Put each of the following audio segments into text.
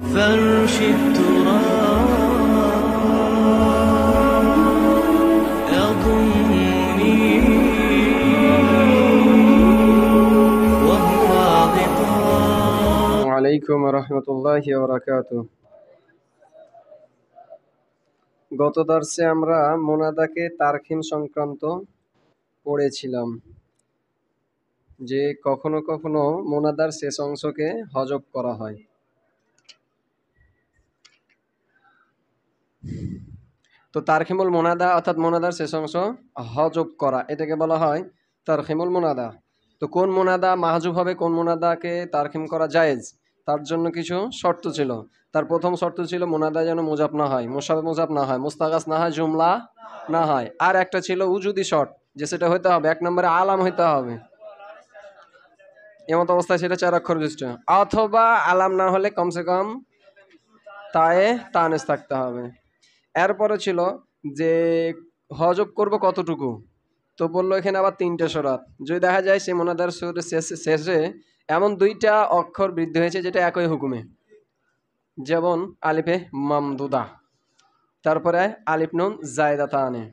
فرش التراب يضمني وهو غطاء. ওয়ালাইকুম রহমতুল্লাহি ওয়া বারাকাতুহু। গত দর্শে আমরা মুনাদাকে তারখিম সংক্রান্ত পড়েছিলাম, যে কখনো কখনো মুনাদার শেষ অংশকে হজব করা হয়। তো তারখিমুল মুনাদা অর্থাৎ মুনাদার শেষ অংশ হজব করা, এটাকে বলা হয় তারখিমুল মুনাদা। তো কোন মুনাদা মাহজুব হবে, কোন মুনাদাকে তারখিম করা জায়েজ, তার জন্য কিছু শর্ত ছিল। তার প্রথম শর্ত ছিল মুনাদা যেন মুজাফ না হয়, মুশাবে মুজাফ না হয়, মুস্তাগাস না হয়, জুমলা না হয়। আর একটা ছিল উজুদি শর্ত, যে সেটা হইতে হবে এক নম্বরে আলাম হইতে হবে, এমত অবস্থায় সেটা 4 অক্ষর বিশিষ্ট, অথবা আলাম না হলে কমসে কম তায়ে তানিস থাকতে হবে। এরপরে ছিল যে হজব করব কতটুকু, তো বললো এখানে আবার 3টে সরাত। যদি দেখা যায় সে মুনাদার শেষে এমন 2টা অক্ষর বৃদ্ধি হয়েছে যেটা একই হুকুমে, যেমন আলিফে মামদুদা, তারপরে আলিফ নুন জায়দাতানে,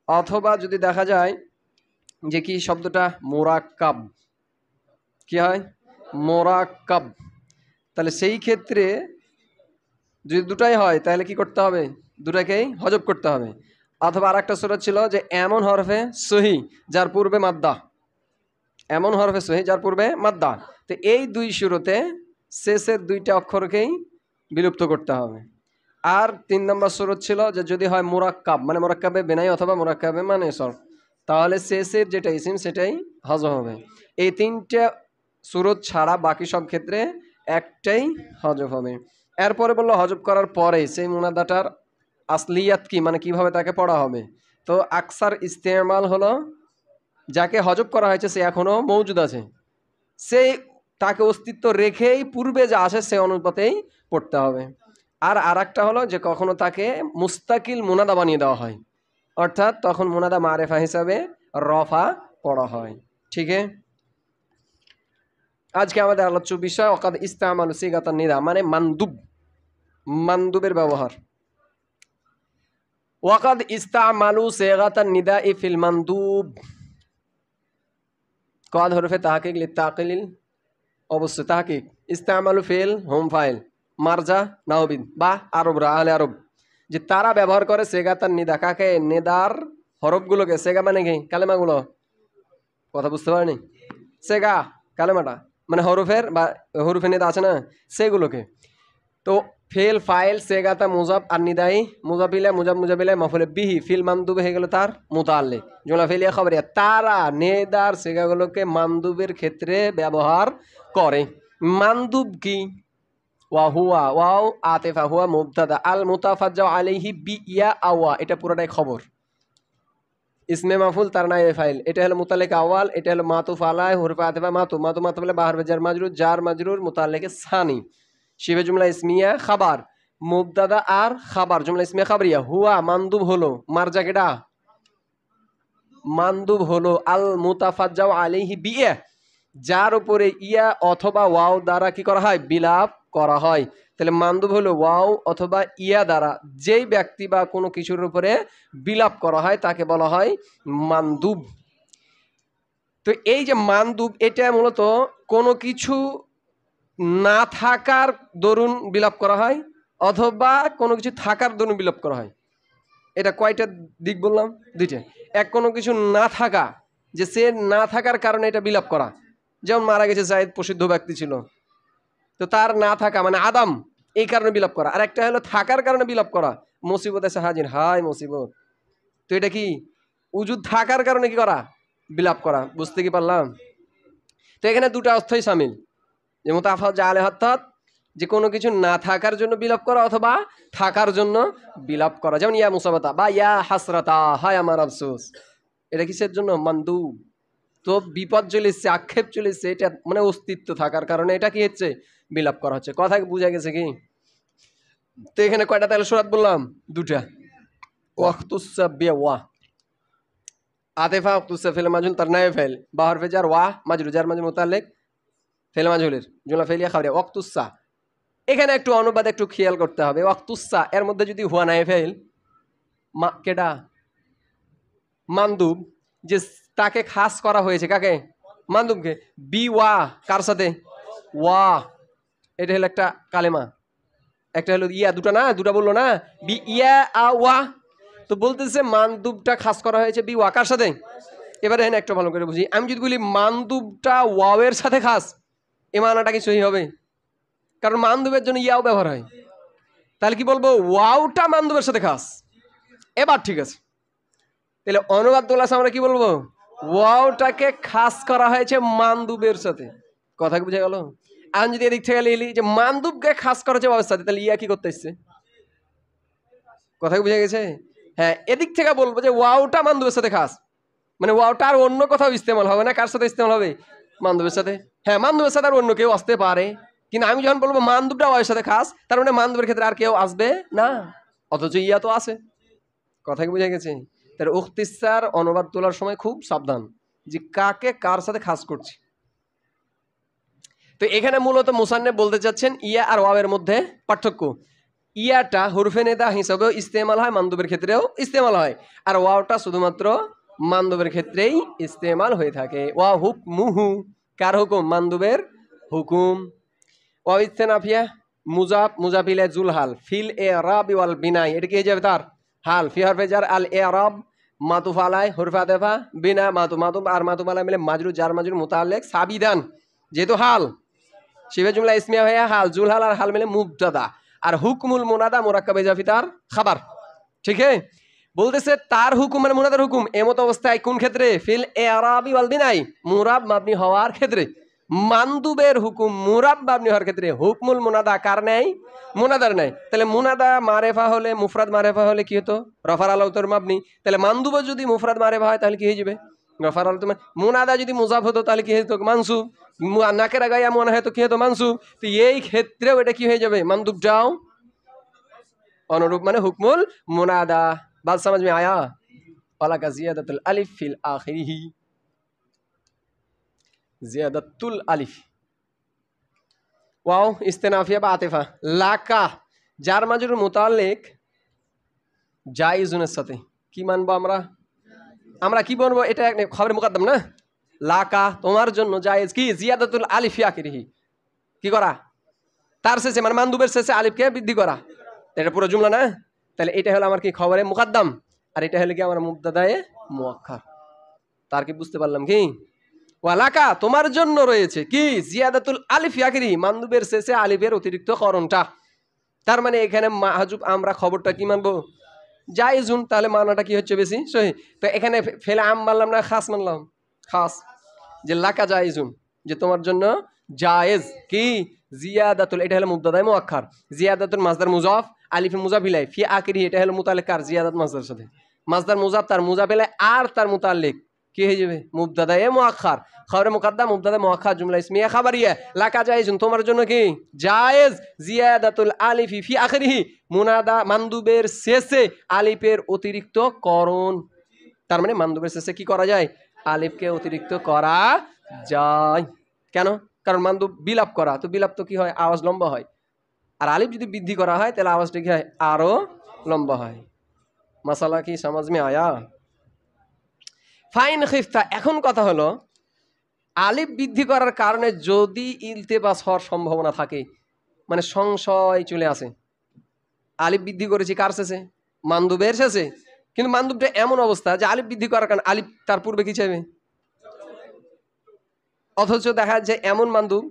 অথবা যদি দেখা যায় যে কি শব্দটা মোরাক্কাব, কি হয় মোরাক্কাব, তাহলে সেই ক্ষেত্রে যদি দুটাই হয় তাহলে কি করতে হবে, দুটাকেই হজব করতে হবে। অথবা আর একটা সূরা ছিল যে এমন হরফে সহি যার পূর্বে মাদ্দা, এমন হরফে সহি যার পূর্বে মাদ্দা, তো এই 2 সূরাতে শেষের 2টা অক্ষরকেই বিলুপ্ত করতে হবে। আর 3 নম্বর সূরা ছিল যে যদি হয় মুরাক্কাব মানে মুরাক্কাবে বিনাই অথবা মুরাক্কাবে মানে সর, তাহলে শেষের যেটা ইসিম সেটাই হজব হবে। এই 3টে সূরা ছাড়া বাকি সব ক্ষেত্রে একটাই হজব হবে। এরপরে বললো হজব করার পরে সেই মুনাদাটার আসলিয়াত কি, মানে কিভাবে তাকে পড়া হবে। তো আকসার ইস্তেমাল হলো যাকে হজব করা হয়েছে সে এখনো মৌজুদ আছে, সেই তাকে অস্তিত্ব রেখেই পূর্বে যা আসে সে অনুপাতেই পড়তে হবে। আর আরেকটা হলো যে কখনো তাকে মুস্তাকিল মুনাদা বানিয়ে দেওয়া হয়, অর্থাৎ তখন মুনাদা মারেফা হিসাবে রফা পড়া হয়। ঠিক আছে, আজকে আমাদের আলোচ্য বিষয় ওয়াকাদ ইস্তামালু সিগাতান নিদা, মানে মানদুব, মানদুবের ব্যবহার। ওয়াকাদ ইস্তামালু সিগাতান নিদা ফিল মানদুব, কাদ হরফে তাহকিক লিতাকিলিল, অবশ্যই তাহকিক, ইস্তামালু ফিল হোম ফাইল, মারজা নাওবিদ বা আরবরা আহলে আরব, যে তারা ব্যবহার করে সেগাতান নিদা, কাকে, নেদার হরফগুলোকে। সেগা মানে কি, কালেমাগুলো, কথা বুঝতে পারেনি, সেগা কালেমাটা মানে হরফের বা হরফে নেদা আছে না সেগুলোকে। তো ফেল ফাইল সেগাতা মুজাব আর নিদাই মুজাবিলা মুজাব মুজাবিলা মাফুলে বিহি ফিল মানদুব হয়ে গেল তার মুতাল্লিক, জুমলা ফেলিয়া খবরিয়া, তারা নেদার সেগাগুলোকে মানদুবের ক্ষেত্রে ব্যবহার করে। মানদুব কি, ওয়া হুয়া ওয়াও আতিফা হুয়া মুবতাদা আল মুতাফাজ্জা আলাইহি বি ইয়া আওয়া, এটা পুরোটাই খবর। ইসমে মাফুল তার নাইবে ফাইল, এটা হলো মুতাল্লিক আওয়াল, এটা হলো মাতুফ আলাই হুরফে আতিফা মাতু মাতু মাতু বলে বাহার জার মাজরুর মুতাল্লিকে সানি, শিবে জুমলা ইসমিয়া খাবার, মুবতাদা আর খাবার জুমলা ইসমিয়া খাবরিয়া। হুয়া মানদুব হলো, মারজা কেডা মানদুব হলো আল মুতাফাজ্জাউ আলাইহি বিয়া, যার উপরে ইয়া অথবা ওয়াও দ্বারা কি করা হয়, বিলাপ করা হয়। তাহলে মানদুব হলো ওয়াও অথবা ইয়া দ্বারা যেই ব্যক্তি বা কোনো কিছুর উপরে বিলাপ করা হয় তাকে বলা হয় মানদুব। তো এই যে মানদুব, এটা মূলত কোনো কিছু না থাকার দরুন বিলাপ করা হয় অথবা কোনো কিছু থাকার দরুন বিলাপ করা হয়। এটা কয়টা দিক বললাম, 2টা। এক, কোনো কিছু না থাকা, যে সে না থাকার কারণে এটা বিলাপ করা, যেমন মারা গেছে জায়েদ প্রসিদ্ধ ব্যক্তি ছিল, তো তার না থাকা মানে আদাম, এই কারণে বিলাপ করা। আর একটা হলো থাকার কারণে বিলাপ করা, মুসিবত এসে হাজির, হাই মুসিবত, তো এটা কি উজুদ থাকার কারণে কি করা, বিলাপ করা। বুঝতে কি পারলাম? তো এখানে 2টা অর্থই শামিল, যে মুতাফাজ্জা আলাইহি অর্থাৎ যে কোনো কিছু না থাকার জন্য বিলাপ করা অথবা থাকার জন্য বিলাপ করা, যেমন ইয়া মুসাবাতা বা ইয়া হাসরাতা, হায় আমার আফসোস, এটা কিসের জন্য, মানদুব। তো বিপদ চলে এসছে, আক্ষেপ চলে এসছে, এটা মানে অস্তিত্ব থাকার কারণে এটা কি হচ্ছে, বিলাপ করা হচ্ছে। কথা বুঝা গেছে কি? তো এখানে কয়টা তাহলে সূরা বললাম, 2টা। ওয়াখতুসা বিওয়া আতিফা ওয়াখতুসা ফিল মাজহুল তার নাইবে ফাইল বা হরফে জার ওয়া মাজরুর জার মাজরুর মুতাল্লিক ফিল মাজহুলের জুমলা ফেলিয়া খাবরিয়া ওয়াখতুসা, এখানে একটু অনুবাদ একটু খেয়াল করতে হবে। ওয়াক্তুসা এর মধ্যে যদি হুয়া নাই ফেল কেডা মানদুব, যে তাকে খাস করা হয়েছে, কাকে? মানদুবকে। বি ওয়া কার সাথে? ওয়া, এটা হলো একটা কালেমা, একটা হলো ইয়া, দুটা না, দুটা বললো না, বি ইয়া আ ওয়া। তো বলতেছে মানদুবটা খাস করা হয়েছে বি ওয়া কার সাথে? এবারে হ্যাঁ একটু ভালো করে বুঝি। আমি যদি বলি মানদুবটা ওয়াওয়ের সাথে খাস, এ মানাটা কি সহি হবে? কারণ মানদুবের জন্য ইয়াও ব্যবহার হয়। তাহলে কি বলবো? ওয়াওটা মানদুবের সাথে খাস। এবার ঠিক আছে, তাহলে অনুবাদ তোলা আমরা কি বলবো? ওয়াওটাকে খাস করা হয়েছে মানদুবের সাথে। কথা কি বুঝে গেল? আমি যদি এদিক থেকে লিখি যে মানদুবকে খাস করা হয়েছে ওয়াওয়ের সাথে, তাহলে ইয়া কি করতে এসছে? কথা কি বুঝে গেছে? হ্যাঁ, এদিক থেকে বলবো যে ওয়াওটা মানদুবের সাথে খাস, মানে ওয়াওটা আর অন্য কোথাও ইস্তেমাল হবে না। কার সাথে ইস্তেমাল হবে? মানদুবের সাথে। হ্যাঁ, মানদুবের সাথে আর অন্য কেউ আসতে পারে, কিন্তু আমি যখন বলবো মানদুবটা ওয়াওয়ের সাথে খাস, তার মানে মানদুবের ক্ষেত্রে আর কেউ আসবে না, অথচ ইয়া তো আছে। কথা কি বুঝে গেছে? তার উখতিসার অনুবাদ তোলার সময় খুব সাবধান যে কাকে কার সাথে খাস করছি। তো এখানে মূলত মুসান্নেফ বলতে চাচ্ছেন ইয়া আর ওয়াওয়ের মধ্যে পার্থক্য। ইয়াটা হুরফে নেদা হিসাবেও ইস্তেমাল হয়, মানদুবের ক্ষেত্রেও ইস্তেমাল হয়, আর ওয়াওটা শুধুমাত্র মানদুবের ক্ষেত্রেই ইস্তেমাল হয়ে থাকে। ওয়া হুকমুহু, কার হুকুম? মানদুবের হুকুম। ওয়া ইস্তেনাফিয়া মুজাফ মুজাফিলে জুলহাল ফিল ইরাব ওয়াল বিনাই, এটা কি হয়ে যাবে? তার হাল। ফি হরফে জার আল ইরাব মাতুফ আলাই হুরফে আতেফা বিনা মাতুফ আর মাতুফ আলাই মিলে মাজরুর জার মাজরুর মুতাআল্লিক সাবিদান, যেহেতু হাল শিবে জুমলা ইসমিয়া হয়ে হাল, জুলহাল আর হাল মিলে মুবতাদা, আর হুকমুল মুনাদা মুরাক্কাব ইজাফি তার খাবার। ঠিক আছে, বলতেছে তার হুকুম মানে মুনাদার হুকুম এমত অবস্থায় কোন ক্ষেত্রে? ফিল ইরাবি ওয়াল বিনাই, মুরাব মাবনি হওয়ার ক্ষেত্রে। মানদুবের হুকুম মুরাব মাবনি হওয়ার ক্ষেত্রে। হুকমুল মুনাদা কার নেই? মুনাদার নাই। তাহলে মুনাদা মারেফা হলে, মুফরাদ মারেফা হলে কি হতো? রফার আল উত্তর মাবনি। তাহলে মানদুব যদি মুফরাদ মারেফা হয় তাহলে কি হয়ে যাবে? রফার আল উত্তর। মুনাদা যদি মুজাফ হতো তাহলে কি হতো? মানসুব। নাকের গায়া মনে হয় তো কি হতো? মানসুব। তো এই ক্ষেত্রেও এটা কি হয়ে যাবে? মানদুব যাও অনুরূপ, মানে হুকমুল মুনাদা। বাত समझ में आया? वाला जियादतुल अलिफ फिल आखिरिही, जियादतुल अलिफ। वाओ इस्तेनाफिया বা আতিফা। লাকা জার মাজরুর মুতাল্লিক জায়েজুনের সাথে কি মানবো আমরা? আমরা কি বলবো? এটা খবরের মুকদ্দম না? লাকা তোমার জন্য জায়েজ কি? জিয়াদাতুল আলিফ ফি আখিরিহি, কি করা? তার শেষে মানে মানদুবের শেষে আলিফকে বৃদ্ধি করা। এটা পুরো জুমলা না? তাহলে এটা হলো আমার কি? খবরে মুকদ্দম। আর এটা হলো কি? আমার মুবতাদায়ে মুআক্খার। তার কি বুঝতে পারলাম কি? ওয়ালাকা তোমার জন্য রয়েছে কি? জিয়াদাতুল আলিফ ফি আখিরিহি, মানদুবের শেষে আলিফের অতিরিক্ত করণটা। তার মানে এখানে মাহজুব আমরা খবরটা কি মানবো? জায়েজুন। তাহলে মানাটা কি হচ্ছে? বেশি সহি। তো এখানে ফেলে আম মানলাম না খাস মানলাম? খাস। যে লাকা জায়েজুন, যে তোমার জন্য জায়েজ কি? জিয়াদাতুল, এটা হলো মুবতাদায়ে মুআক্খার। জিয়াদাতুল মাসদার মুজাফ আলিফ মুজাফ ইলাই ফি আখিরিহি, এটা হলো মুতাল্লিক কার? জিয়াদাত মাসদার সাথে। মাসদার মুজাফ তার মুজাফ ইলাই আর তার মুতাল্লিক কি হয়ে যাবে? মুবতাদায়ে মুআক্খার। খবরে মুকদ্দম মুবতাদায়ে মুআক্খার জুমলা ইসমিয়া খাবারিয়া। লাকা জায়েজুন তোমার জন্য কি? জায়েজ জিয়াদাতুল আলিফি ফি আখিরিহি, মুনাদা মানদুবের শেষে আলিফের অতিরিক্ত করণ। তার মানে মানদুবের শেষে কি করা যায়? আলিফকে অতিরিক্ত করা যায়। কেন? কারণ মানদুব বিলাপ করা, তো বিলাপ তো কি হয়? আওয়াজ লম্বা হয়। আর আলিফ যদি বৃদ্ধি করা হয় তাহলে আওয়াজটা কি হয়? আরো লম্বা হয়। মাসালা কি সমাজ মে আয়া? ফাইন খিফতা। এখন কথা হলো আলিফ বৃদ্ধি করার কারণে যদি ইলতেবাস হওয়ার সম্ভাবনা থাকে, মানে সংশয় চলে আসে, আলিফ বৃদ্ধি করেছি কার শেষে? মানদুবের শেষে, কিন্তু মানদুবটা এমন অবস্থা যে আলিফ বৃদ্ধি করার কারণে আলিফ তার পূর্বে কি চাইবে? অথচ দেখা যায় এমন মানদুব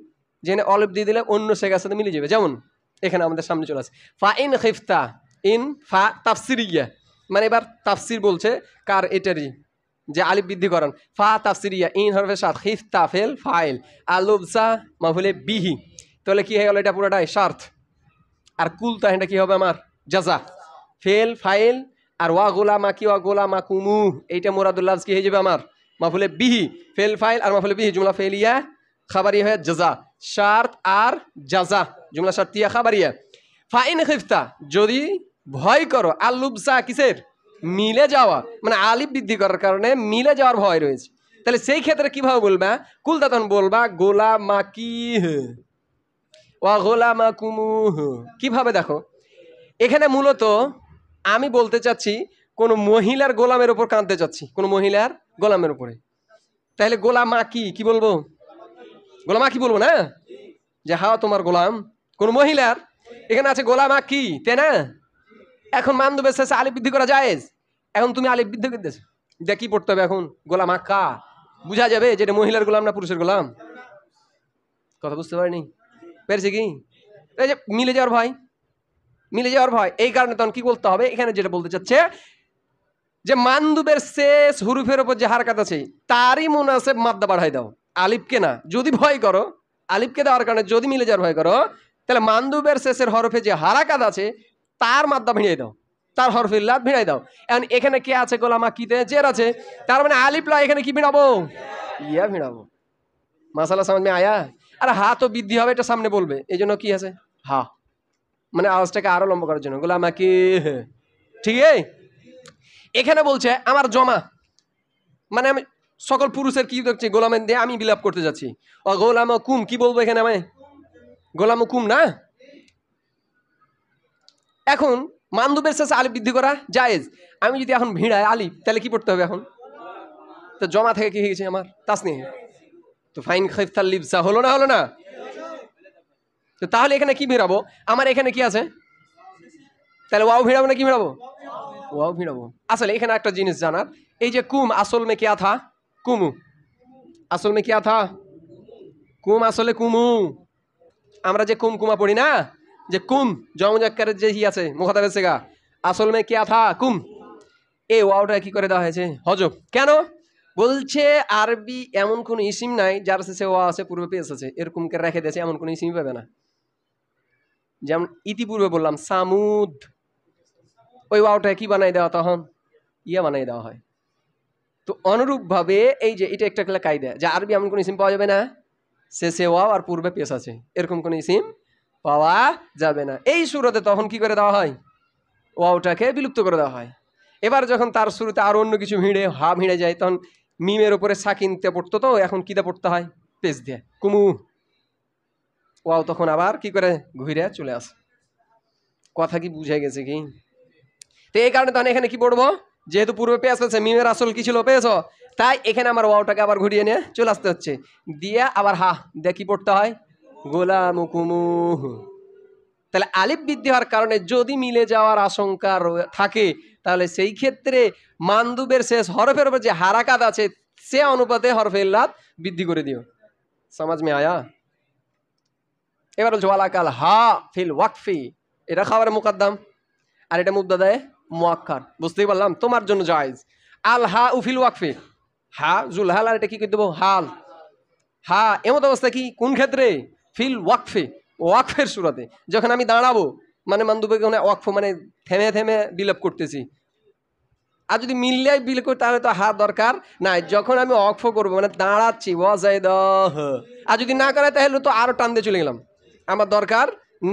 যেখানে অলিফ দিয়ে দিলে অন্য শেখার সাথে মিলে যাবে। যেমন এখানে আমাদের সামনে চলে আসে ফা ইন খিফতা, ইন ফা তাফসিরিয়া, মানে এবার তাফসির বলছে কার? এটারই, যে আলিফ বৃদ্ধি করান। ফা তাফসিরিয়া ইন হরফে সাত, খিফতা ফেল ফাইল, আলুবসা মাফুলে বিহি। তাহলে কি হয়ে গেল? এটা পুরোটাই শার্ত। আর কুলতা এটা কি হবে? আমার জাজা। ফেল ফাইল আর ওয়া গোলামা কি? ওয়া গোলামা কুমু, এইটা মুরাদুল্লাহ কি হয়ে যাবে? আমার মাফুলে বিহি। ফেল ফাইল আর মাফুলে বিহি জুমলা ফেলিয়া খাবারিয়া হয়ে জাজা। শার্ত আর জাজা জুমলা শার্তিয়া খাবারিয়া। ফাইন খিফতা যদি ভয় করো, আলুবসা কিসের? মিলে যাওয়া, মানে আলিফ বৃদ্ধি করার কারণে মিলে যাওয়ার ভয় রয়েছে। তাহলে সেই ক্ষেত্রে কিভাবে বলবা? কুলতা তখন বলবা গোলামা কি ওয়া গোলামাকুমুহ। কিভাবে দেখো, এখানে মূলত আমি বলতে চাচ্ছি কোন মহিলার গোলামের উপর কাঁদতে চাচ্ছি, কোন মহিলার গোলামের উপরে। তাহলে গোলামা কি বলবো? গোলামা কি বলবো না, যে হ্যাঁ তোমার গোলাম কোন মহিলার। এখানে আছে গোলামা কি, তাই না? এখন মানদুবের শেষে আলিফ বৃদ্ধি করা জায়েজ। এখন তুমি আলিফ বৃদ্ধি করতেছো, এটা কি পড়তে হবে এখন? গোলামা কা, বুঝা যাবে যে এটা মহিলার গোলাম না পুরুষের গোলাম? কথা বুঝতে পারিনি, পেরেছে কি? এই যে মিলে যাওয়ার ভয়, মিলে যাওয়ার ভয়, এই কারণে তখন কি বলতে হবে? এখানে যেটা বলতে চাচ্ছে যে মানদুবের শেষ হুরুফের উপর যে হারকাত আছে তারই মুনাসেব মাদ্দা বাড়াই দাও, আলিফকে না। যদি ভয় করো আলিফকে দেওয়ার কারণে, যদি মিলে যাওয়ার ভয় করো, তাহলে মানদুবের শেষের হরফে যে হারাকাত আছে তার মাদ্দা ভিড়াই দাও, তার হরফে ইল্লাত ভিড়াই দাও। এখন এখানে কে আছে? গোলামা কিতে জের আছে, তার মানে আলিফ লা এখানে কি ভিড়াবো? ইয়া ভিড়াবো। মাসালা সমঝ মে আয়া? আর হা তো বৃদ্ধি হবে, এটা সামনে বলবে, এই জন্য কি আছে হা, মানে আওয়াজটাকে আরো লম্বা করার জন্য গোলামা কি। ঠিক আছে, এখানে বলছে আমার জমা, মানে আমি সকল পুরুষের কি দেখছি গোলামের দিয়ে আমি বিলাপ করতে যাচ্ছি। ও গোলাম কুম, কি বলবো এখানে আমি? গোলাম কুম না। এখন মানদুবের শেষে আলিফ বৃদ্ধি করা জায়েজ। আমি যদি এখন ভিড়ায় আলিফ, তাহলে কি পড়তে হবে এখন? তো জমা থেকে কি হয়ে গেছে আমার? তাসনি। তো ফাইন খাইফতাল লিবসা হলো না, হলো না? তো তাহলে এখানে কি ভিড়াবো? আমার এখানে কি আছে? তাহলে ওয়াও ভিড়াবো না কি ভিড়াবো? ওয়াও ভিড়াবো। আসলে এখানে একটা জিনিস জানার, এই যে কুম আসল মে কিয়া থা? কুমু। আসল মে কিয়া থা? কুম আসলে কুমু। আমরা যে কুমকুমা পড়ি না, যে কুম জমজাক্কারের যে ই আছে মুখাতাবের সেগা, আসল মে কিয়া থা? কুম। এই ওয়াওটা কি করে দেওয়া হয়েছে? হজব। কেন? বলছে আরবি এমন কোন ইসিম নাই যার শেষে ওয়া আছে পূর্বে পেশ আছে, এরকম করে রেখে দিয়েছে, এমন কোন ইসিম পাবে না। যেমন ইতিপূর্বে বললাম সামুদ, ওই ওয়াওটা কি বানাই দেওয়া, তখন ইয়া বানাই দেওয়া হয়। তো অনুরূপভাবে এই যে এটা একটা কায়দা, যে আরবি এমন কোন ইসিম পাওয়া যাবে না শেষে ওয়াও আর পূর্বে পেশ আছে, এরকম কোন ইসিম পাওয়া যাবে না। এই সুরতে তখন কি করে দেওয়া হয়? ওয়াওটাকে বিলুপ্ত করে দেওয়া হয়। এবার যখন তার শুরুতে আরো অন্য কিছু ভিড়ে, হা ভিড়ে যায়, তখন মিমের উপরে সাকিনতে পড়তো, তো এখন কিতে পড়তে হয়? পেশ দিয়ে কুমু। ওয়াও তখন আবার কি করে ঘুরে চলে আসে। কথা কি বুঝে গেছে কি? তো এই কারণে তখন এখানে কি পড়বো? যেহেতু পূর্বে পেশ আছে, মিমের আসল কি ছিল? পেশ। তাই এখানে আমার ওয়াওটাকে আবার ঘুরিয়ে নিয়ে চলে আসতে হচ্ছে, দিয়ে আবার হা দিয়ে কি পড়তে হয়? গোলামুকুমুহ। তাহলে আলিফ বৃদ্ধি হওয়ার কারণে যদি মিলে যাওয়ার আশঙ্কা থাকে, তাহলে সেই ক্ষেত্রে মানদুবের শেষ হরফের উপর যে হারাকাত আছে সে অনুপাতে হরফে ইল্লাত বৃদ্ধি করে দিও। সমাজ মে আয়া? এবার বলছে ওয়ালাকাল হা ফিল ওয়াকফি, এটা খাবারের মুকদ্দম আর এটা মুবতাদায়ে মুআক্কার। বুঝতেই পারলাম, তোমার জন্য জায়েজ। আল হা উফিল ওয়াকফি, হা জুল হাল, আর এটা কি করে দেবো? হাল। হা এমত অবস্থা কি, কোন ক্ষেত্রে? ফিল ওয়াকফে, ওয়াকফের সুরাতে যখন আমি দাঁড়াবো, মানে মানদুবে ওয়াকফ মানে থেমে থেমে বিলাপ করতেছি। আর যদি মিললে বিল করি তাহলে তো হা দরকার নাই। যখন আমি ওয়াকফ করবো মানে দাঁড়াচ্ছি, ওয়াজাইদ, আর যদি না করে তাহলে তো আরো টান দিয়ে চলে গেলাম, আমার দরকার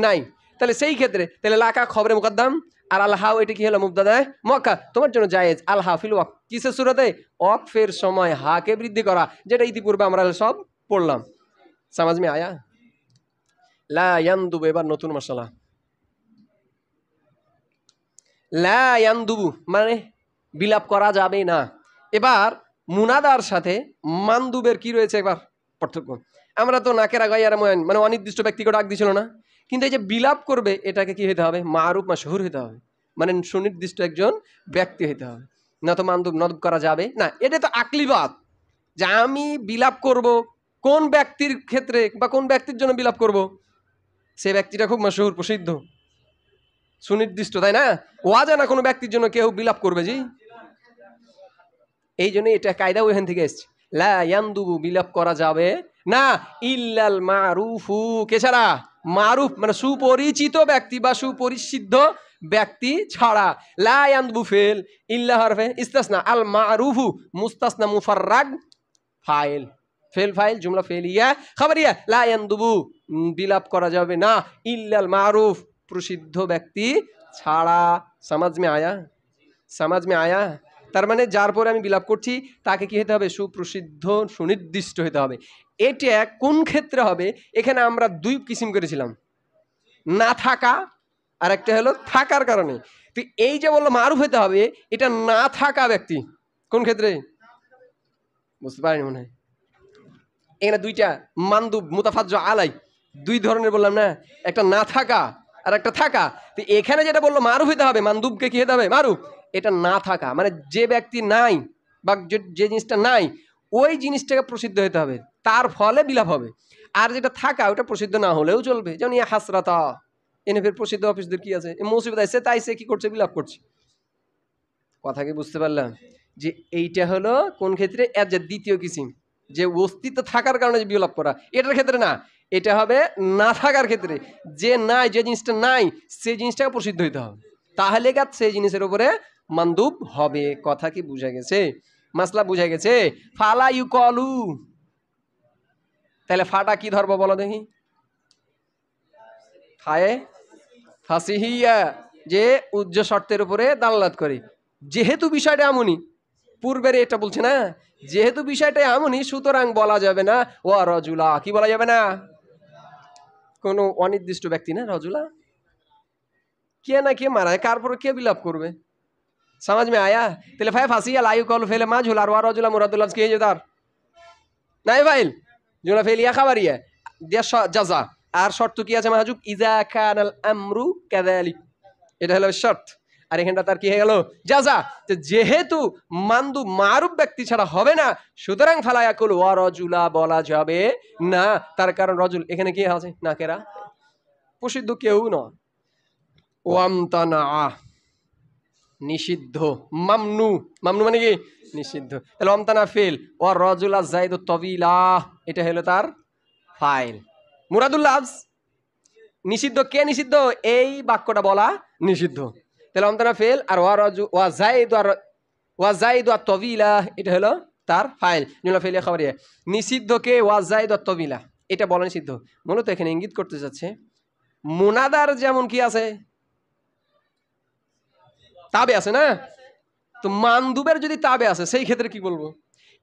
নাই। তাহলে সেই ক্ষেত্রে তাহলে লাকা খবরে মুকদ্দম, আর আল হা এটা কি হলো? মুবতাদায়ে মুআক্কার, তোমার জন্য জায়েজ। আল হা ফিল ওয়াকফ, কিসের সুরাতে? ওয়াকফের সময় হাকে বৃদ্ধি করা, যেটা ইতিপূর্বে আমরা সব পড়লাম। সমাজ মে আয়া? লা ইয়ানদুবু, এবার নতুন মশলা। লা ইয়ানদুবু মানে বিলাপ করা যাবে না। এবার মুনাদার সাথে মানদুবের কি রয়েছে এবার পার্থক্য? আমরা তো নাকেরা গাইয়ারা ময়ান মানে অনির্দিষ্ট ব্যক্তিকে ডাক দিছিল না, কিন্তু এই যে বিলাপ করবে এটাকে কি হতে হবে? মারুফ মাশহুর হতে হবে, মানে সুনির্দিষ্ট একজন ব্যক্তি হতে হবে, না তো মানদুব নদব করা যাবে না। এটা তো আকলিবাত, যে আমি বিলাপ করব কোন ব্যক্তির ক্ষেত্রে বা কোন ব্যক্তির জন্য বিলাপ করব, সে ব্যক্তিটা খুব মাশহুর প্রসিদ্ধ সুনির্দিষ্ট, তাই না? ওয়াজানা কোনো ব্যক্তির জন্য কেউ বিলাপ করবে জি, এই জন্য এটা কায়দা ওইখান থেকে এসছে। লা ইয়ানদুবু বিলাপ করা যাবে না, ইল্লাল মারুফু, কে ছাড়া? মারুফ মানে সুপরিচিত ব্যক্তি বা সুপরিসিদ্ধ ব্যক্তি ছাড়া। লা ইয়ানদুবু ফেল, ইল্লা হরফে ইস্তাসনা, আল মারুফু মুস্তাসনা মুফাররাগ ফাইল, ফেল ফাইল জুমলা ফেলিয়া খাবারিয়া। লা ইয়ানদুবু বিলাপ করা যাবে না, ইল্লাল মারুফ প্রসিদ্ধ ব্যক্তি ছাড়া। সমাজ মে আয়া? সমাজ মে আয়া? তার মানে যার পরে আমি বিলাপ করছি তাকে কি হতে হবে? সুপ্রসিদ্ধ সুনির্দিষ্ট হতে হবে। এটা কোন ক্ষেত্রে হবে? এখানে আমরা দুই কিসিম করেছিলাম, না থাকা আর একটা হলো থাকার কারণে। তো এই যে বললো মারুফ হতে হবে, এটা না থাকা ব্যক্তি কোন ক্ষেত্রে? বুঝতে পারিনি মনে হয়। এখানে দুইটা মানদুব মুতাফাজ্জ আলাই, দুই ধরনের বললাম না, একটা না থাকা আর একটা থাকা। তো এখানে যেটা বললো মারুফ হতে হবে, মানদুবকে কি হতে হবে? মারুফ। এটা না থাকা মানে যে ব্যক্তি নাই বা যে জিনিসটা নাই ওই জিনিসটাকে প্রসিদ্ধ হতে হবে, তার ফলে বিলাপ হবে। আর যেটা থাকা ওটা প্রসিদ্ধ না হলেও চলবে, যেমন ইয়া হাসরাতা, এনে ফের প্রসিদ্ধ অফিসদের কি আছে, মুসিবত আছে তাই সে কি করছে? বিলাপ করছে। কথা কি বুঝতে পারলাম? যে এইটা হলো কোন ক্ষেত্রে? এর যে দ্বিতীয় কিসিম, যে অস্তিত্ব থাকার কারণে যে বিলাপ করা, এটার ক্ষেত্রে না, এটা হবে না থাকার ক্ষেত্রে। যে নাই, যে জিনিসটা নাই সেই জিনিসটাকে প্রসিদ্ধ হইতে হবে, তাহলে কাজ সেই জিনিসের উপরে মানদুব হবে। কথা কি বুঝা গেছে? মাসলা বুঝা গেছে? ফালা ইউ কলু, তাহলে ফাটা কি ধরবো বলো দেখি? ফায়ে ফাসিহিয়া, যে উজ্জ শর্তের উপরে দালালাত করে। যেহেতু বিষয়টা এমনই, পূর্বের এটা বলছে না, যেহেতু বিষয়টা এমনই সুতরাং বলা যাবে না ও রজুলা, কি বলা যাবে না? কোনো অনির্দিষ্ট ব্যক্তি না, রজুলা কে না কে মারা, কার পর কে বিলাপ করবে? সমাজ মে আয়া? তাহলে ভাই ফাসিয়া লাইউ কল ফেলে মা ঝুলার ওয়া রজুলা মুরাদুল্লাহ কে যেদার নাই ভাইল জুলা ফেলিয়া খাবারিয়া দিয়া জাযা। আর শর্ত কি আছে মাহজুব? ইজা কানাল আমরু কাযালিক, এটা হলো শর্ত। আর এখানটা তার কি হয়ে গেল? জাযা। যেহেতু মানদু মারুফ ব্যক্তি ছাড়া হবে না, সুতরাং ফালা ইয়াকুল ওয়া রজুলা বলা যাবে না। তার কারণ রজুল এখানে কি আছে? নাকেরা, প্রসিদ্ধ কেউ নয়। ওয়ামতানা, নিষিদ্ধ। মামনু, মামনু মানে কি? নিষিদ্ধ। তাহলে ওয়ামতানা ফেল, ওয়া রজুলা যাইদু তবিলা, এটা হলো তার ফাইল। মুরাদুল্লাহ নিষিদ্ধ। কে নিষিদ্ধ? এই বাক্যটা বলা নিষিদ্ধ। তাহলে অন্তনা ফেল, আর ওয়া যাইদু তবিলা এটা হলো তার ফাইল। জুমলা ফেলিয়া খাবারিয়া, নিষিদ্ধ কে? ওয়া যাইদু তবিলা, এটা বলা নিষিদ্ধ। মূলত এখানে ইঙ্গিত করতে যাচ্ছে মুনাদার যেমন কি আছে, তাবে আছে না, তো মানদুবের যদি তাবে আছে সেই ক্ষেত্রে কি বলবো?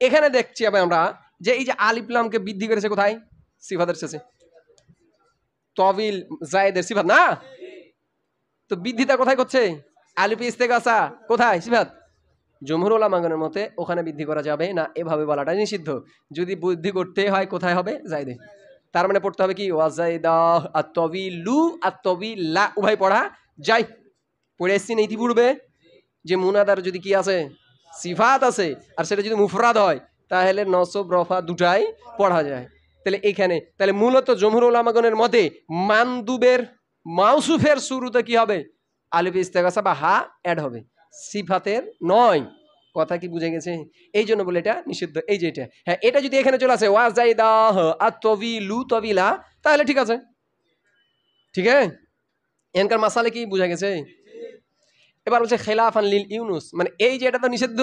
এখানে দেখছি আমরা যে এই যে আলিফ লামকে বৃদ্ধি করেছে কোথায়? সিফাতের শেষে। তবিল জায়েদের সিফাত না, তো বৃদ্ধিটা কোথায় করছে? আলিফ ইস্তেগাসা কোথায়? সিফাত। জমহুর উলামাগণের মতে ওখানে বৃদ্ধি করা যাবে না, এভাবে বলাটা নিষিদ্ধ। যদি বৃদ্ধি করতে হয় কোথায় হবে? জায়দে। তার মানে পড়তে হবে কি? ওয়াজাইদা আত-তবিলু আত-তবিলা, উভয় পড়া যায়। পড়ে এসছি না ইতিপূর্বে যে মুনাদার যদি কি আছে? সিফাত আছে, আর সেটা যদি মুফরাদ হয় তাহলে নসব রফা দুটাই পড়া যায়। তাহলে এখানে তাহলে মূলত জমহুর উলামাগণের মতে মানদুবের মাউসুফের শুরুতে কি হবে? আলিফ ইস্তেগাসা বা হা অ্যাড হবে, সিফাতের নয়। কথা কি বুঝে গেছে? এই জন্য বলে এটা নিষিদ্ধ। এই যে এটা, হ্যাঁ, এটা যদি এখানে চলে আসে ওয়াজাইদাহ আত-তবিলু তবিলা, তাহলে ঠিক আছে। ঠিক আছে, এখানকার মাসালে কি বুঝা গেছে? এবার বলছে খেলাফান লিল ইউনুস, মানে এই যে এটা তো নিষিদ্ধ,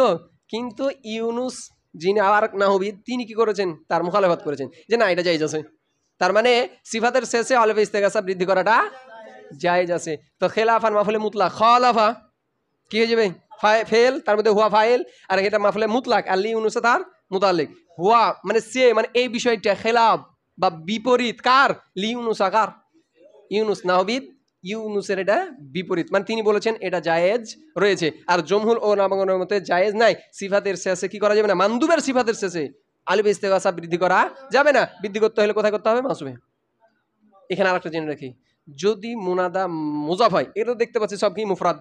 কিন্তু ইউনুস যিনি আর নাহবিদ তিনি কি করেছেন? তার মুখালেফাত করেছেন যে না এটা জায়েজ আছে। তার মানে সিফাতের শেষে আলিফ ইস্তেগাসা বৃদ্ধি করাটা জায়েজ আছে। তো খেলাফান মাফুলে মুতলাক, খলাফা কি হয়ে যাবে? ফেল, তার মধ্যে হুয়া ফাইল, আর এটা মাফুলে মুতলাক, আর লি ইউনুস তার মুতাল্লিক। হুয়া মানে সে, মানে এই বিষয়টা খেলাফ বা বিপরীত কার? লি ইউনুস। কার? ইউনুস নাহবিদ, ইউনুসের এটা বিপরীত, মানে তিনি বলেছেন এটা জায়েজ রয়েছে। আর জমহুর ও উলামাগণের মতে জায়েজ নাই। সিফাতের শেষে কি করা যাবে না? মানদুবের সিফাতের শেষে আলিফ ইস্তেগাসা বৃদ্ধি করা যাবে না। বৃদ্ধি করতে হলে কোথায় করতে হবে? মাসুবে। এখানে আরেকটা জেনে রাখি, যদি মুনাদা মুজাফ হয়, এটা দেখতে পাচ্ছি সব কি মুফরাদ,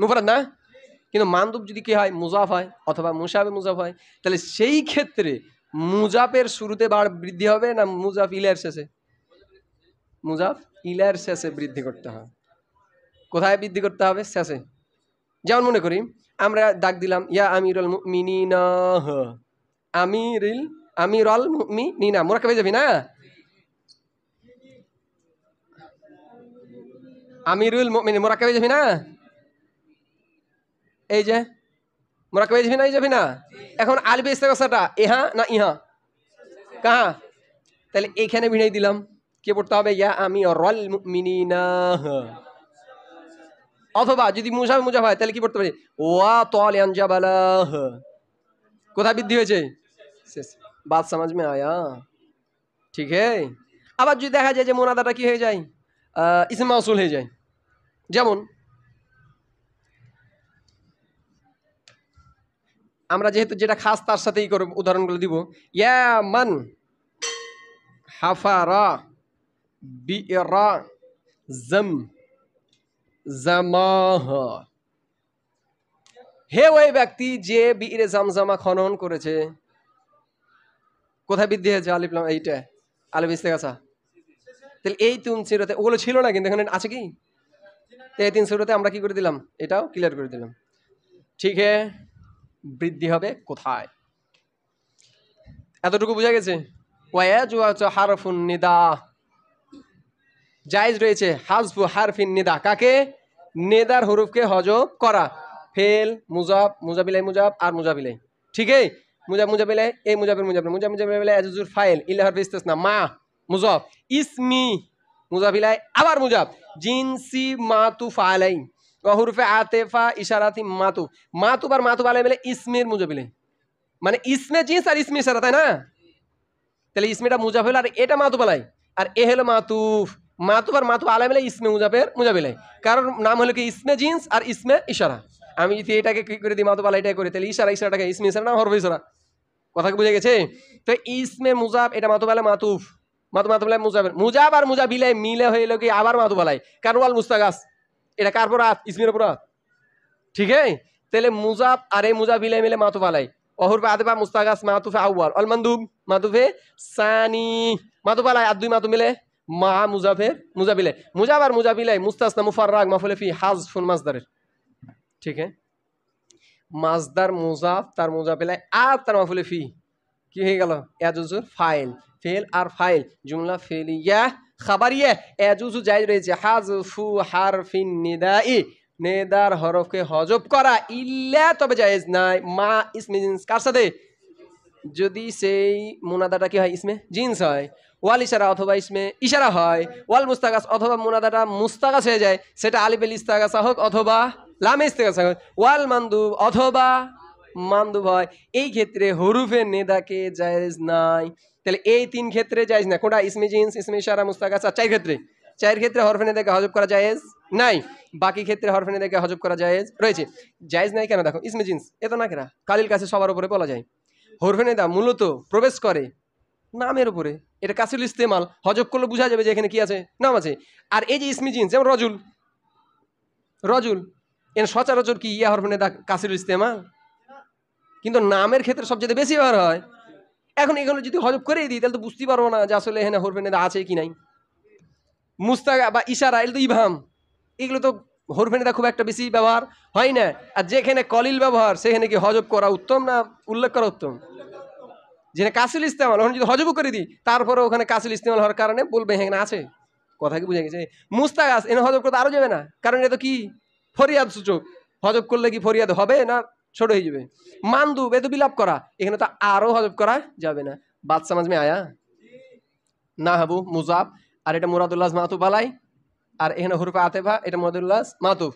মুফরাদ না, কিন্তু মানদুব যদি কি হয়? মুজাফ হয় অথবা মুশাবে মুজাফ হয়, তাহলে সেই ক্ষেত্রে মুজাফের শুরুতে বৃদ্ধি হবে না মুজাফ ইলের শেষে? মুজাফ ইলার শেষে বৃদ্ধি করতে হবে। কোথায় বৃদ্ধি করতে হবে? শেষে। যেমন মনে করি আমরা ডাক দিলাম ইয়া আমিরুল মুমিনিনা, আমিরুল মুমিনিনা, মুরাক্কাব হয়ে যাবি না? আমিরুল মুমিনিন মুরাক্কাব হয়ে যাবি না? এই যে মুরাক্কাব হয়ে যাবি না? এই যাবি না? এখন আলিফ ইস্তেগাসাটা ইহা না ইহা? কাহা? তাহলে এইখানে ভিড়াই দিলাম, কে পড়তে হবে? ইয়া আমিরুল মুমিনিনা। অথবা যদি মুজাফ মুজাফ হয় তাহলে কি পড়তে পারি? ওয়া তালিয়ান জাবালাহ, কোথায় বৃদ্ধি হয়েছে? শেষ। বাত সমাজ মে আয়া? ঠিক হ্যাঁ। আবার যদি দেখা যায় যে মুনাদাটা কি হয়ে যায়, ইসম মাউসুল হয়ে যায়, যেমন আমরা যেহেতু যেটা খাস তার সাথেই করে উদাহরণগুলো দিব। ইয়া মান হাফারা বিরা জাম জামাহ, হে ওই ব্যক্তি যে বিরে জামজামা খনন করেছে। কোথায় বৃদ্ধি হয়েছে? আলিফ লাম, এইটা আলিফ ইস্তেগাসা। তাহলে এই তিন সূরাতে ওগুলো ছিল না, কিন্তু এখানে আছে কি? এই তিন সূরাতে আমরা কি করে দিলাম, এটাও ক্লিয়ার করে দিলাম। ঠিক হ্যাঁ, বৃদ্ধি হবে কোথায়? এতটুকু বোঝা গেছে। ওয়ায়াজু হারফুন নিদা, জায়েজ রয়েছে হাজফু হারফিন নিদা, কাকে? নেদার হরফকে হজব করা। ফেল, মুজাব, মুজাবিলাই মুজাব আর মুজাবিলাই। ঠিক আছে, মুজাব মুজাবিলাই, এই মুজাবের মুজাবিলাই, মুজাব মুজাবিলাই আজুজুর ফাইল ইল্লা হারফ ইস্তিসনা, মা মুজাব, ইসমি মুজাবিলাই আবার মুজাব, জিনসি মাতুফ আলাই ওয়া হুরফে আতিফা ইশারাতি মাতুফ, মাতুফ আর মাতুফ আলাই মিলে ইসমির মুজাবিলাই, মানে ইসমে জিন্স আর ইসমি ইশারা, তাই না? তাহলে ইসমিটা মুজাব হলো আর এটা মাতুফ আলাই, আর এ হলো মাতুফ। মাতুফ আর মাতুফ আলাই মিলে ইসমে মুজাবের মুজাবিলাই, কারণ নাম হলো কি ইসমে জিন্স আর ইসমে ইশারা। আমি যদি এটাকে কি করে দিই, মাতুফ আলাইটাকে করি, তাহলে ইশারা ইশারাটাকে ইসমে ইশারা না হরফ ইশারা। কথা কি বুঝে গেছে? তো ইসমে মুজাব, এটা মাতুফ আলাই মাতুফ, মাতুফ মাতুফ আলাই মুজাবের, মুজাব আর মুজাবিলাই মিলে হইলো কি আবার মাতুফ আলাই, কারণ ওয়াল মুস্তাগাস, এটা কার পর? ইসমের উপর। ঠিক আছে, তাহলে মুজাব আর এই মুজাবিলাই মিলে মাতুফ আলাই, ওহুরফে আতিফা মুস্তাগাস মাতুফে আউয়াল, অল মানদুব মাতুফে সানি, মাতুফ আলাই আর দুই মাতুফ মিলে মা মুজাফের মুজাবিলাই, মুজাব আর মুজাবিলাই মুস্তাসনা মুফাররাগ মাফুলে ফি হাজফুন মাসদারের। ঠিক আছে, মাসদার মুজাফ তার মুজাবিলাই আর তার মাফুলে ফি কি হয়ে গেল? ইয়াজুজুর ফাইল, ফেল আর ফাইল জুমলা ফেলিয়া খাবারিয়া। ইয়াজুজু জায়েজ রয়েছে হাজফু হারফিন নিদাই, নেদার হরফকে হজব করা, ইল্লা তবে জায়েজ নাই মা ইসমে জিন্স, কার সাথে? যদি সেই মুনাদাটা কি হয়, ইসমে জিন্স হয়, ওয়াল ইশারা অথবা ইসমে ইশারা হয়, ওয়াল মুস্তাগাস অথবা মুনাদাটা মুস্তাগাস হয়ে যায়, সেটা আলিফেল ইস্তাগাসা হোক অথবা লামে ইস্তাগাসা হোক, ওয়াল মানদুব অথবা মানদুব হয়, এই ক্ষেত্রে হরুফে নেদাকে জায়েজ নাই। তাহলে এই তিন ক্ষেত্রে জায়েজ না, কোনটা? ইসমে জিন্স, ইসমে ইশারা, মুস্তাগাস, আর চার ক্ষেত্রে হরফে নেদাকে হজব করা জায়েজ নাই, বাকি ক্ষেত্রে হরফে নেদাকে হজব করা জায়েজ রয়েছে। জায়েজ নাই কেন? দেখো ইসমে জিন্স এত না কেনা কালিল কাছে সবার উপরে বলা যায়, হরফে নেদা মূলত প্রবেশ করে নামের উপরে, এটা কাসিল ইস্তেমাল, হজব করলে বোঝা যাবে যে এখানে কি আছে, নাম আছে। আর এই যে ইসমি জিন্স, যেমন রজুল, রজুল এর সচরাচর কি ইয়া হরফে নেদা কাসিল ইস্তেমাল, কিন্তু নামের ক্ষেত্রে সবচেয়ে বেশি ব্যবহার হয়। এখন এগুলো যদি হজব করে দিই তাহলে তো বুঝতে পারবো না যে আসলে এখানে হরফে নেদা আছে কি নাই। মুস্তাগা বা ইশারা, এগুলো তো ইবহাম, এগুলো তো হরফে নেদা খুব একটা বেশি ব্যবহার হয় না। আর যেখানে কলিল ব্যবহার সেখানে কি হজব করা উত্তম না উল্লেখ করা উত্তম? যেখানে কাসিল ইস্তেমাল ওখানে যদি হজব করে দিই তারপরে ওখানে কাসিল ইস্তেমাল হওয়ার কারণে বলবে এখানে আছে, কথা কি বুঝে গেছে? মুস্তাগাস এনে হজব করতে আরো যাবে না, কারণ এটা তো কি ফরিয়াদ সূচক, হজব করলে কি ফরিয়াদ হবে না ছোট হয়ে যাবে? মানদুব এ তো বিলাপ করা, এখানে তো আরো হজব করা যাবে না। বাদ সমাজ মে আয়া না হাবু মুজাব, আর এটা মুরাদুল্লাহ মাতুব আলাই, আর এখানে হুরফে আতিফা, এটা মুরাদুল্লাহ মাতুব,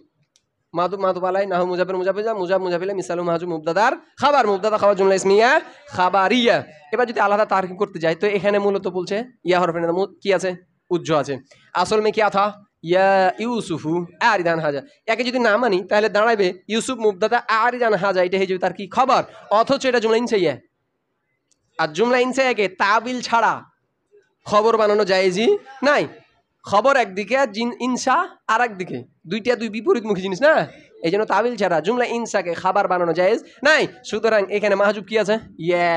মাতুব মাতুব আলাই, নাহু মুজাবের মুজাবিজা, মুজাব মুজাবিলা, মিসালু মাহজুব মুবতাদার খাবার, মুবতাদা খাবার জুমলা ইসমিয়া খাবারিয়া। এবার যদি আলাদা তারকিব করতে যাই তো এখানে মূলত বলছে ইয়া হরফে নেদা কি আছে, উজ্জ আছে। আসল মে কি থা ইয়া ইউসুফু আরিদান হাজা, একে যদি না মানি তাহলে দাঁড়াবে ইউসুফ মুবতাদা আরিদান হাজা, এটা হয়ে যাবে তার কি খবর, অথচ এটা জুমলা ইনসাইয়া। আর জুমলা ইনসাইয়াকে তাবিল ছাড়া খবর বানানো জায়েজই নাই। খবর একদিকে আর ইনসা আর একদিকে, দুইটা দুই বিপরীতমুখী জিনিস না, এই জন্য তাবিল ছাড়া জুমলা ইনসাকে খাবার বানানো জায়েজ নাই। সুতরাং এখানে মাহজুব কি আছে, ইয়া,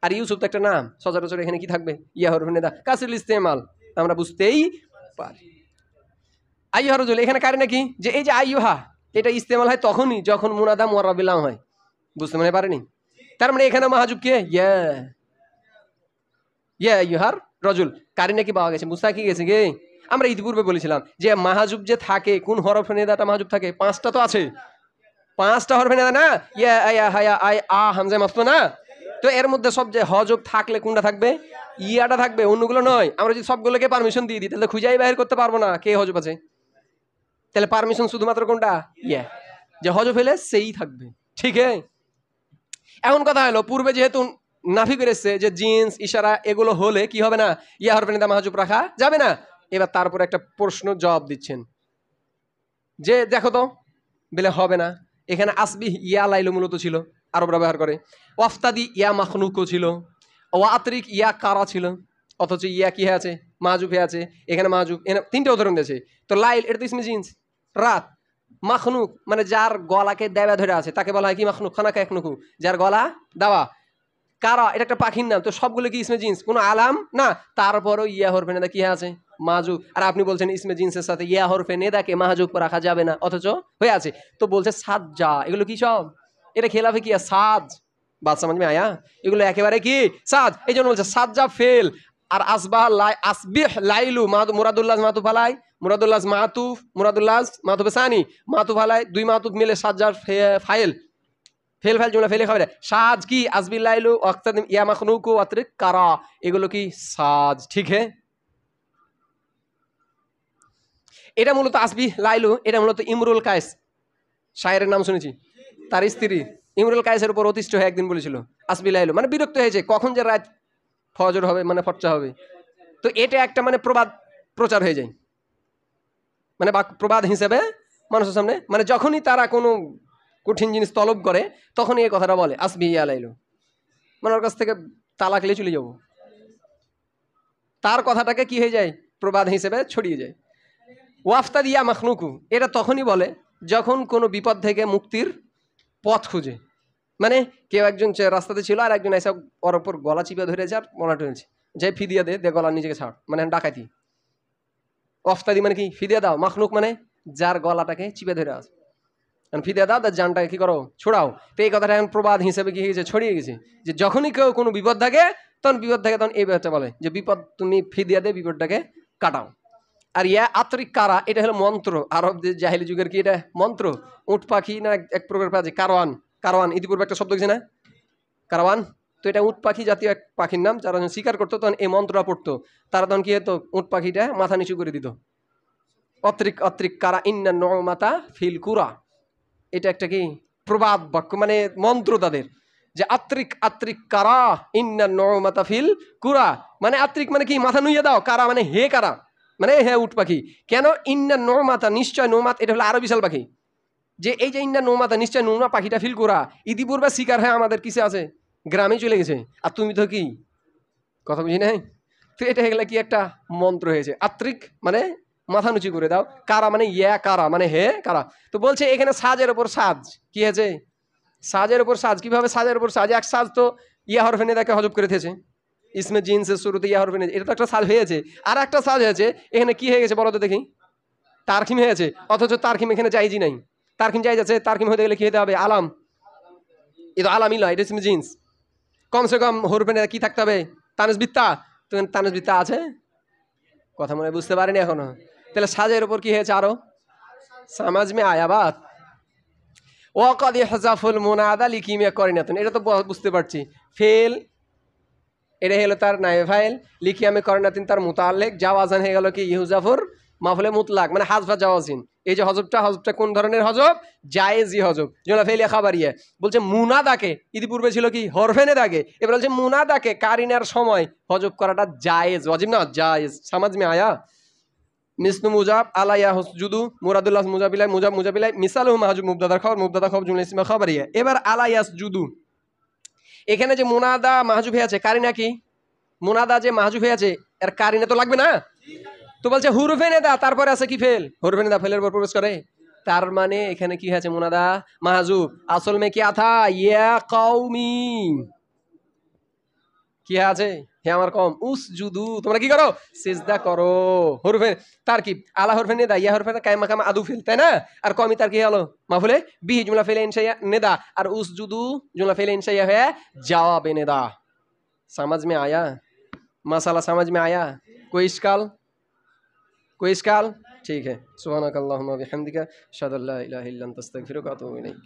আর ইউসুফ তো একটা নাম, সচরাচর এখানে কি থাকবে, ইয়া হরফে নেদা কাসিল ইস্তেমাল, আমরা বুঝতেই পারি। আইয়ুহা রজুল, এখানে কারে নাকি যে এই যে আইয়ুহা এটা ইস্তেমাল হয় তখনই যখন মুনাদা মুআররাবিল্লাম হয়, বুঝতে মনে পারেনি? তার মানে এখানে মাহজুব কে, ইয়া, ইয়া আইয়ুহার রজুল, কারি নাকি পাওয়া গেছে, বুঝতে কি গেছে গে? আমরা ইতিপূর্বে বলেছিলাম যে মাহজুব যে থাকে কোন হরফে নেদাটা মাহজুব থাকে, পাঁচটা তো আছে, পাঁচটা হরফে নেদা না, ইয়া আয়া হায়া আই আ হামজা মাফতুহ না, তো এর মধ্যে সব যে হজব থাকলে কোনটা থাকবে, ইয়াটা থাকবে, অন্যগুলো নয়। আমরা যদি সবগুলোকে পারমিশন দিয়ে দিই তাহলে খুঁজাই বাইর করতে পারবো না কে হজব আছে। তাহলে পারমিশন শুধুমাত্র কোনটা, ইয়া, যে হজব হলে সেই থাকবে। ঠিক আছে, এখন কথা হলো পূর্বে যেহেতু নাফি করেছে যে জিন্স ইশারা এগুলো হলে কি হবে না, ইয়া হরফে নিদা মাহজুব রাখা যাবে না। এবার তারপর একটা প্রশ্ন জবাব দিচ্ছেন যে দেখো তো, বলে হবে না। এখানে আসবিহ ইয়া লাইলু মূলত ছিল, আরবরা ব্যবহার করে। ওয়াফতাদি ইয়া মাখনুকও ছিল, ওয়াতরিক ইয়া কারা ছিল, অথচ ইয়া কি হয়ে আছে, মাহজুব হয়ে আছে। এখানে মাহজুব, এখানে তিনটে উদাহরণ দিয়েছে। তো লাইল এটা তো ইসমে জিন্স, রাত। মাখনুক মানে যার গলাকে দেওয়া ধরে আছে তাকে বলা হয় কি মাখনুক, খানাকা একনুকু, যার গলা দেওয়া। কারা এটা একটা পাখির নাম, তো সবগুলো কি ইসমে জিন্স, কোনো আলাম না। তারপরও ইয়া হরফে নেদা কি আছে, মাহজুব। আর আপনি বলছেন ইসমে জিন্সের সাথে ইয়া হরফে নেদাকে মাহজুব রাখা যাবে না, অথচ হয়ে আছে। তো বলছে সাজ্জা, এগুলো কি সব, এটা খেলাফে কি সাজ, বাদ সমাজ মে আয়া, এগুলো একেবারে কি সাজ। এই জন্য বলছে সাজ্জা ফেল। আর আসবাহ আসবিহ লাইলু মুরাদুল্লাহ মাতুফ আলাই, মুরাদুল্লাহ মাতুফ, মুরাদুল্লাহ মাতুফ সানি, মাতুফ আলাই, দুই মাতুফ মিলে সাজ্জার ফাইল, ফেল ফাইল জুমলা ফেলে খাবে। সাজ কি আসবিল লাইলু ওয়াক্তাদিম ইয়া মাখনুকু ওয়াতরিক কারা, এগুলো কি সাজ, ঠিক है। এটা মূলত আসবি লাইলু, এটা মূলত ইমরুল কায়েস, শায়েরের নাম শুনেছি, তার স্ত্রী ইমরুল কায়েসের উপর অতিষ্ঠ হয়ে একদিন বলেছিল আসবি লাইলু, মানে বিরক্ত হয়েছে কখন যে রাত ফজর হবে, মানে ফরচা হবে। তো এটা একটা মানে প্রবাদ প্রচার হয়ে যায়, মানে প্রবাদ হিসেবে মানুষের সামনে, মানে যখনই তারা কোনো কঠিন জিনিস তলব করে তখনই এই কথাটা বলে আসবি ইয়া লাইলু, মানে ওর কাছ থেকে তালাক নিয়ে চলে যাব, তার কথাটাকে কি হয়ে যায়, প্রবাদ হিসেবে ছড়িয়ে যায়। ওয়াফতাদ ইয়া মাখনুকু এটা তখনই বলে যখন কোনো বিপদ থেকে মুক্তির পথ খুঁজে, মানে কেউ একজন রাস্তাতে ছিল আর একজন এসব ওর ওপর গলা চিপে ধরেছে আর মনে টেনেছে, যে ফিদিয়া দে গলা নিজেকে ছাড়, মানে ডাকাতি। ওয়াফতাদি মানে কি, ফিদিয়া দাও। মাখনুক মানে যার গলাটাকে চিপে ধরে আছে, ফিদিয়া দাও তার জানটাকে কি করো, ছোড়াও। তো এই কথাটা এখন প্রবাদ হিসেবে কি হয়েছে, ছড়িয়ে গেছে, যে যখনই কেউ কোনো বিপদ থাকে তখন তখন এই ব্যাপারটা বলে যে বিপদ তুমি ফিদিয়া দে, বিপদটাকে কাটাও। আর ইয়া আতরিক কারা এটা হলো মন্ত্র, আরবদের জাহিলি যুগের কি এটা মন্ত্র। উট পাখি না এক প্রকার পাখি, কারওয়ান, কারওয়ান ইতিপূর্বে একটা শব্দ গেছে না, কারওয়ান। তো এটা উট পাখি জাতীয় এক পাখির নাম, যারা যখন শিকার করতো তখন এই মন্ত্রটা পড়তো, তারা তখন কি হতো, উট পাখিটা মাথা নিচু করে দিত। অতরিক অতরিক কারা ইন্না নমাতা ফিল কুরা, এটা একটা কি প্রবাদ বাক্য, মানে মন্ত্র তাদের, যে আত্রিক আত্রিক কারা ইন্না নমাতা ফিল কুরা, মানে আত্রিক মানে কি মাথা নুইয়ে দাও, কারা মানে হে কারা, মানে হে উট পাখি। কেন ইন্না নৌমাতা, নিশ্চয় নৌমাত এটা হলো আরো বিশাল পাখি, যে এই যে ইন্না নৌমাতা নিশ্চয় নৌমা পাখিটা ফিল করা ইতিপূর্বে শিকার হয়ে আমাদের কিসে আছে, গ্রামে চলে গেছে, আর তুমি তো কি কথা বুঝি নাই। তো এটা হয়ে গেলে কি একটা মন্ত্র হয়েছে, আত্রিক মানে মাথা নিচু করে দাও, কারা মানে ইয়া কারা মানে হে কারা। তো বলছে এখানে সাজের উপর সাজ কি হয়েছে, সাজের উপর সাজ, কিভাবে সাজের উপর সাজ, এক সাজ তো ইয়া হরফে নেদাকে হজব করে দিয়েছে, ইসমে জিন্সের শুরুতে ইয়া হরফে নেদা, এটা তো একটা সাজ হয়েছে। আর একটা সাজ হয়েছে এখানে কি হয়ে গেছে বলো তো দেখি, তারকিম হয়েছে, অথচ তারকিম এখানে জায়েজই নাই। তারকিম জায়েজ আছে, তারকিম হতে গেলে কি হতে হবে, আলাম। এটা আলামই নয়, এটা ইসমে জিন্স। কমসে কম হরফে নেদা কি থাকতে হবে, তানুস বিত্তা, তো তানুস বিত্তা আছে, কথা মনে বুঝতে পারিনি এখনো। তাহলে সাজের উপর কি হয়েছে আরো, সমাজ মে আয়াবাত ওয়াকাদ ইহজাফুল মুনাদা লিকিমিয়া করিনাতুন, এটা তো বুঝতে পারছি। ফেল এটা হলো তার নায়েব ফাইল, লিকিয়ামে করিনাতুন তার মুতাআল্লিক, জাওয়াজান হয়ে গেল কি ইউজাফুর মাফুলে মুতলাক, মানে হাজফা জাওয়াজিন। এই যে হজবটা কোন ধরনের হজব, জায়েজি হজব, জুমলা ফেলিয়া খাবারিয়া। বলছে মুনাদাকে, ইতিপূর্বে ছিল কি হরফে নেদাকে, এবার বলছে মুনাদাকে কারিনার সময় হজব করাটা জায়েজ, ওয়াজিব না জায়েজ, সমাজ মে আয়া। মিসলু মুজাব আলাইয়া হুসজুদু মুরাদুল্লাহ মুজাবিলাই মুজাব মুজাবিলাই মিসালহু মাহজুব মুবতাদা খবর জুমলা ইসমে খাবারিয়া। এবার আলাইয়াস জুদু, এখানে যে মুনাদা মাহজুব হয়ে আছে, কারিনা কি, মুনাদা যে মাহজুব হয়ে আছে এর কারিনা তো লাগবে না। তো বলছে হুরফে নেদা, তারপরে আছে কি ফেল, হুরফে নেদা ফেলের উপর প্রবেশ করে, তার মানে এখানে কি হয়েছে, মুনাদা মাহজুব। আসল মে কি আথা, ইয়া কওমি, কি আছে, হে আমার কম, উসজুদু তোমরা কি করো, সিজদা করো। হরফে তার কি আলা হরফে নেদা, ইয়া হরফে কায়মা কামা আদু ফেল, তাই না। আর কমি তার কি হলো মাফুলে বিহি জুমলা ফেলে ইনশাইয়া নেদা, আর উসজুদু জুমলা ফেলে ইনশাইয়া হয়ে জওয়াবে নেদা। समझ में आया मसाला, समझ में आया, कोई इश्काल, कोई इश्काल, ठीक है। सुब्हानकल्लाहुम्मा बिहम्दिका अशहदु अल्ला इलाहा इल्ला अंता अस्तगफिरुका व अतूबु इलैक।